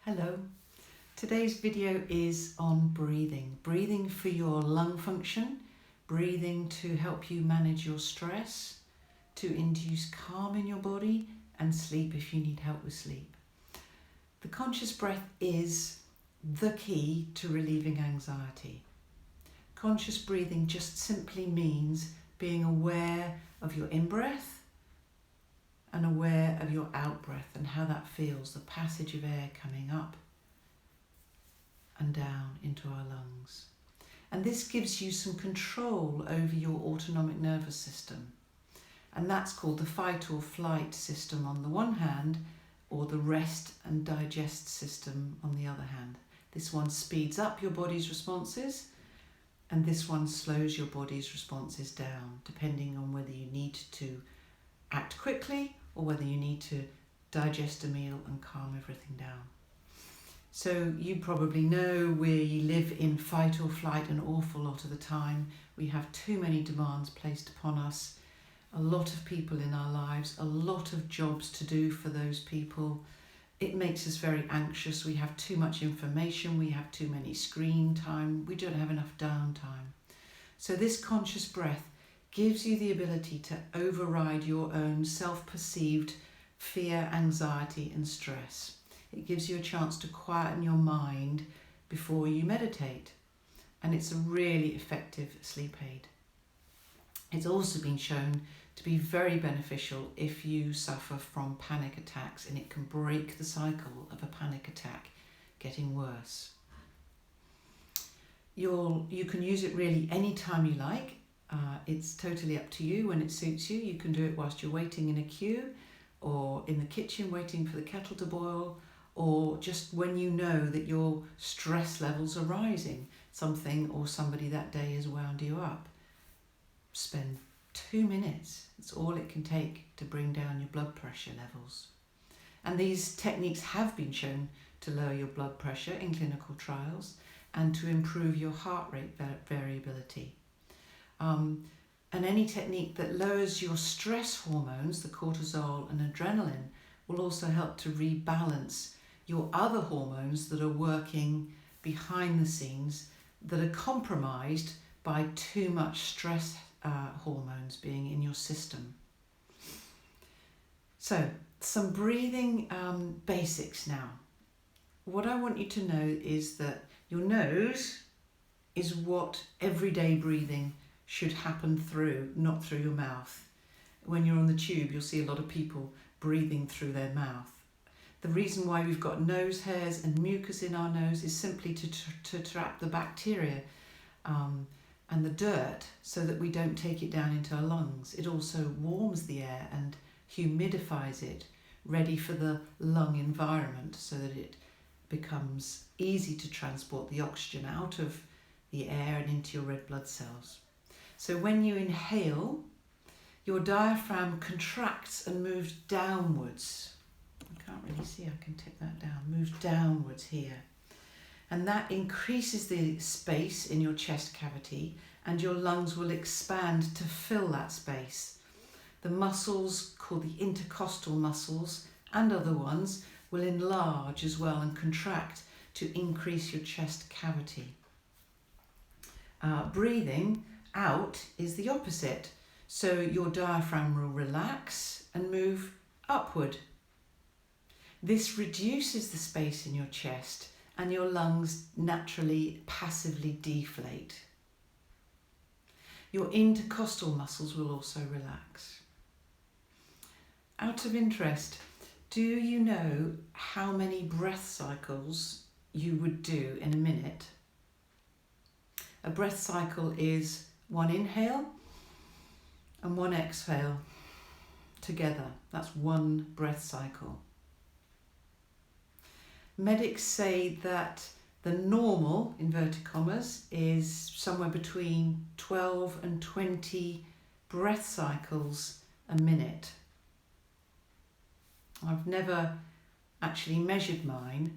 Hello. Today's video is on breathing. Breathing for your lung function, breathing to help you manage your stress, to induce calm in your body, and sleep if you need help with sleep. The conscious breath is the key to relieving anxiety. Conscious breathing just simply means being aware of your in-breath and aware of your out-breath and how that feels, the passage of air coming up and down into our lungs. And this gives you some control over your autonomic nervous system. And that's called the fight or flight system on the one hand, or the rest and digest system on the other hand. This one speeds up your body's responses, and this one slows your body's responses down, depending on whether you need to act quickly or whether you need to digest a meal and calm everything down. So you probably know we live in fight or flight an awful lot of the time. We have too many demands placed upon us, a lot of people in our lives, a lot of jobs to do for those people. It makes us very anxious. We have too much information, we have too many screen time, we don't have enough downtime. So this conscious breath gives you the ability to override your own self-perceived fear, anxiety and stress. It gives you a chance to quieten your mind before you meditate, and it's a really effective sleep aid. It's also been shown to be very beneficial if you suffer from panic attacks, and it can break the cycle of a panic attack getting worse. You can use it really anytime you like. It's totally up to you when it suits you. You can do it whilst you're waiting in a queue, or in the kitchen waiting for the kettle to boil, or just when you know that your stress levels are rising. Something or somebody that day has wound you up. Spend 2 minutes. It's all it can take to bring down your blood pressure levels. And these techniques have been shown to lower your blood pressure in clinical trials and to improve your heart rate variability. And any technique that lowers your stress hormones, the cortisol and adrenaline, will also help to rebalance your other hormones that are working behind the scenes that are compromised by too much stress hormones being in your system. So, some breathing basics now. What I want you to know is that your nose is what everyday breathing should happen through, not through your mouth. When you're on the tube, you'll see a lot of people breathing through their mouth. The reason why we've got nose hairs and mucus in our nose is simply to trap the bacteria and the dirt so that we don't take it down into our lungs. It also warms the air and humidifies it, ready for the lung environment so that it becomes easy to transport the oxygen out of the air and into your red blood cells. So when you inhale, your diaphragm contracts and moves downwards. I can't really see, I can tip that down. Moves downwards here. And that increases the space in your chest cavity, and your lungs will expand to fill that space. The muscles called the intercostal muscles and other ones will enlarge as well and contract to increase your chest cavity. Breathing out is the opposite. So your diaphragm will relax and move upward. This reduces the space in your chest and your lungs naturally, passively deflate. Your intercostal muscles will also relax. Out of interest, do you know how many breath cycles you would do in a minute? A breath cycle is 1 inhale and 1 exhale together. That's 1 breath cycle. Medics say that the normal, inverted commas, is somewhere between 12 and 20 breath cycles a minute. I've never actually measured mine,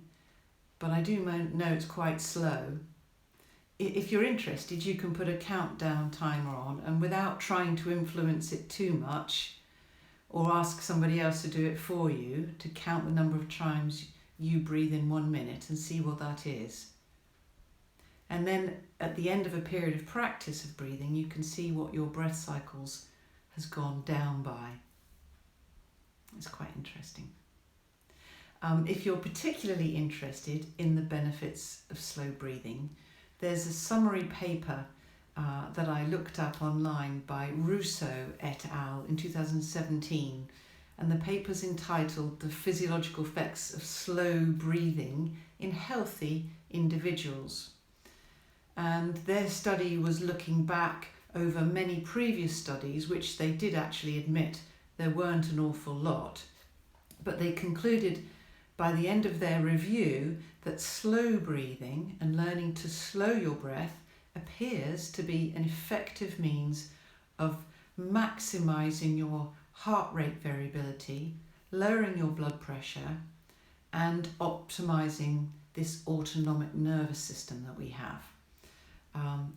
but I do know it's quite slow. If you're interested, you can put a countdown timer on, and without trying to influence it too much or ask somebody else to do it for you, to count the number of times you breathe in 1 minute and see what that is. And then at the end of a period of practice of breathing, you can see what your breath cycles has gone down by. It's quite interesting. If you're particularly interested in the benefits of slow breathing, there's a summary paper that I looked up online by Russo et al. In 2017, and the paper's entitled "The Physiological Effects of Slow Breathing in Healthy Individuals." And their study was looking back over many previous studies, which they did actually admit there weren't an awful lot, but they concluded by the end of their review that slow breathing and learning to slow your breath appears to be an effective means of maximizing your heart rate variability, lowering your blood pressure, and optimizing this autonomic nervous system that we have.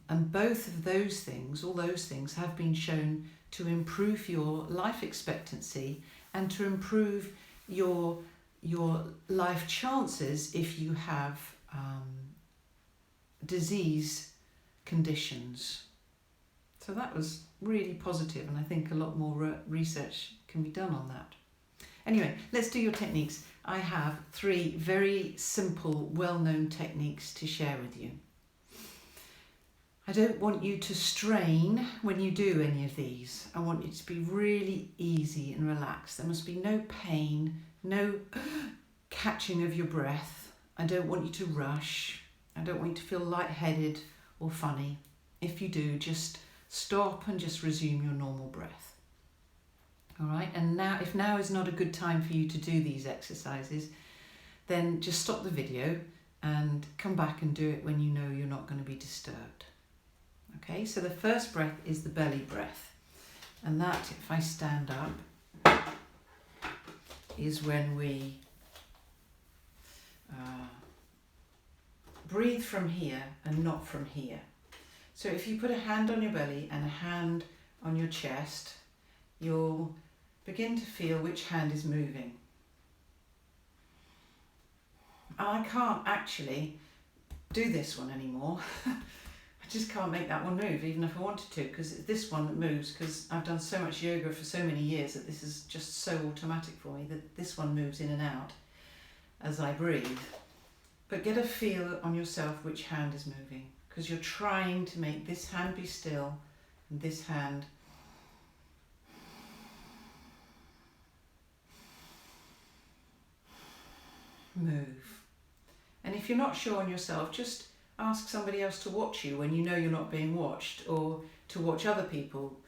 And both of those things, all those things, have been shown to improve your life expectancy and to improve your life chances if you have disease conditions. So that was really positive, and I think a lot more research can be done on that. Anyway, let's do your techniques. I have 3 very simple, well-known techniques to share with you. I don't want you to strain when you do any of these. I want it to be really easy and relaxed. There must be no pain, no catching of your breath. I don't want you to rush. I don't want you to feel lightheaded or funny. If you do, just stop and just resume your normal breath. All right, and now, if now is not a good time for you to do these exercises, then just stop the video and come back and do it when you know you're not going to be disturbed. Okay, so the first breath is the belly breath, and that, if I stand up, is when we breathe from here and not from here. So if you put a hand on your belly and a hand on your chest, you'll begin to feel which hand is moving. I can't actually do this one anymore. I just can't make that one move, even if I wanted to, because it's this one that moves, because I've done so much yoga for so many years that this is just so automatic for me that this one moves in and out as I breathe. But get a feel on yourself which hand is moving, because you're trying to make this hand be still and this hand move. And if you're not sure on yourself, just ask somebody else to watch you when you know you're not being watched, or to watch other people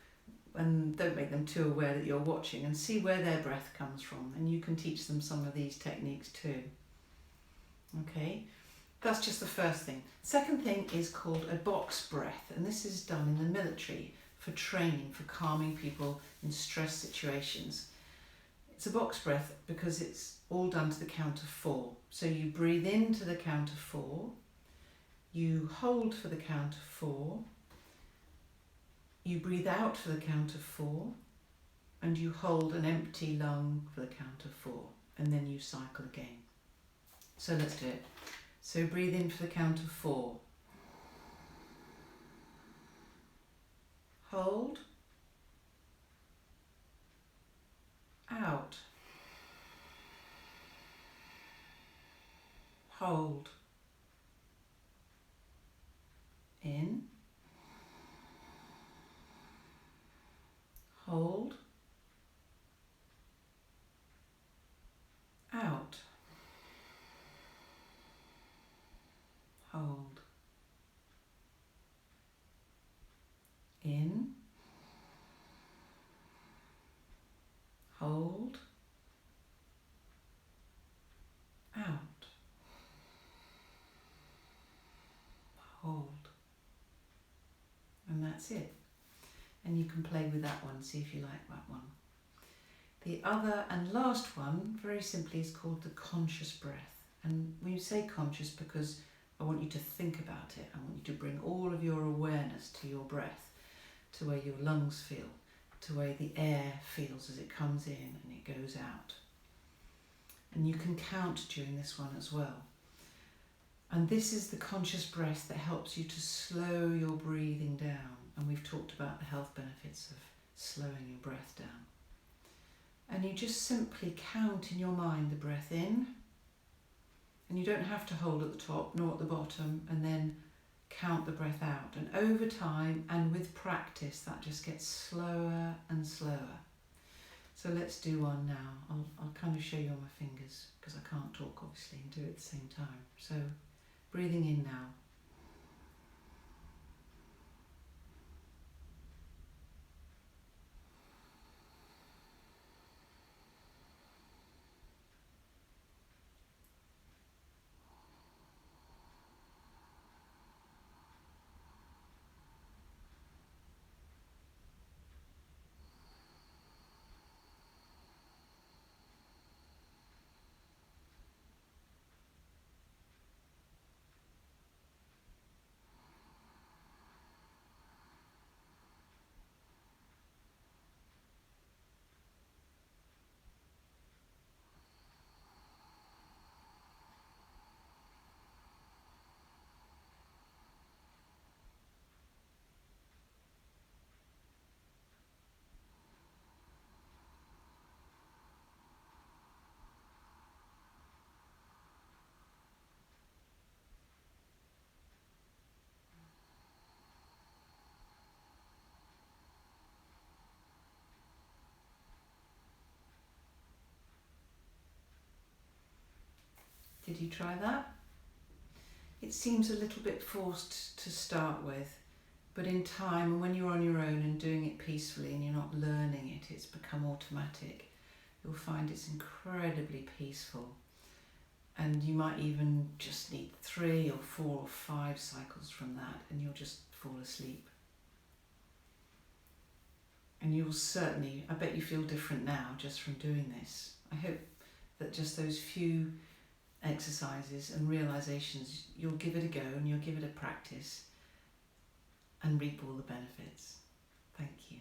and don't make them too aware that you're watching, and see where their breath comes from, and you can teach them some of these techniques too. Okay, that's just the first thing. Second thing is called a box breath, and this is done in the military for training, for calming people in stress situations. It's a box breath because it's all done to the count of 4. So you breathe in to the count of 4, you hold for the count of 4, you breathe out for the count of 4, and you hold an empty lung for the count of 4, and then you cycle again. So let's do it. So breathe in for the count of 4, hold, out, hold, in, hold, out, hold, in, hold, out, hold. And that's it. And you can play with that one, see if you like that one. The other and last one, very simply, is called the conscious breath. And we say conscious because I want you to think about it. I want you to bring all of your awareness to your breath, to where your lungs feel, to where the air feels as it comes in and it goes out. And you can count during this one as well. And this is the conscious breath that helps you to slow your breathing down. And we've talked about the health benefits of slowing your breath down. And you just simply count in your mind the breath in. And you don't have to hold at the top nor at the bottom, and then count the breath out. And over time and with practice, that just gets slower and slower. So let's do one now. I'll kind of show you on my fingers because I can't talk obviously and do it at the same time. So breathing in now. Did you try that? It seems a little bit forced to start with, but in time, and when you're on your own and doing it peacefully and you're not learning it, it's become automatic. You'll find it's incredibly peaceful. And you might even just need 3 or 4 or 5 cycles from that and you'll just fall asleep. And you'll certainly, I bet you feel different now just from doing this. I hope that just those few exercises and realizations, you'll give it a go and you'll give it a practice and reap all the benefits. Thank you.